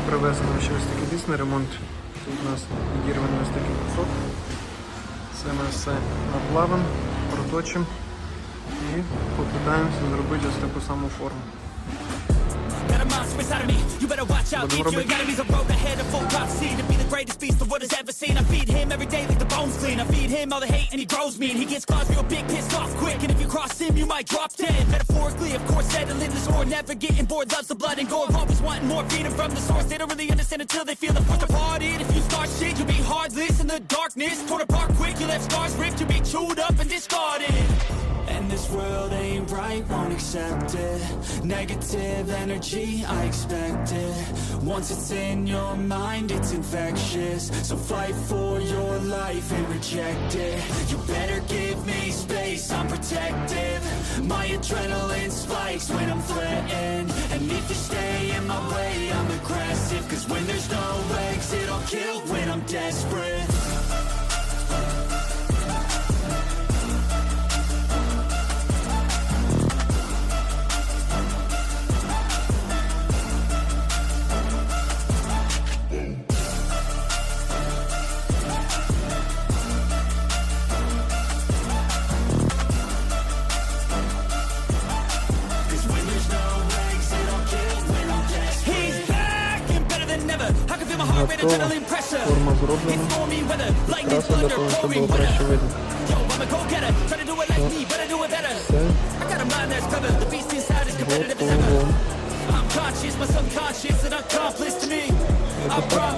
привезено ще ось такий диск на ремонт. Тут у нас відірваний ось такий кусок. Це ми все наплавимо, проточимо і попитаємося зробити ось таку саму форму. Got a monster inside of me. You better watch out. If your enemy's a road ahead of full prophecy to be the greatest beast the world has ever seen. I feed him every day like the bones clean. I feed him all the hate and he grows me. And he gets claws real big, pissed off quick. And if you cross him, you might drop dead. Metaphorically, of course, settling the score. Never getting bored, loves the blood and gore. Always wanting more, feeding from the source. They don't really understand until they feel the force departed. If you start shit, you'll be heartless in the darkness. Torn apart quick, you left scars ripped. You'll be chewed up and discarded. And this world ain't right, won't accept it. Negative energy, I expect it. Once it's in your mind, it's infectious. So fight for your life and reject it. You better give me space, I'm protective. My adrenaline spikes when I'm threatened. And if you stay in my way, I'm aggressive. Cause when there's no exit, I'll kill when I'm desperate. Готова, форма зроблена. Краса для того, щоб було краще видно. Все. Готово.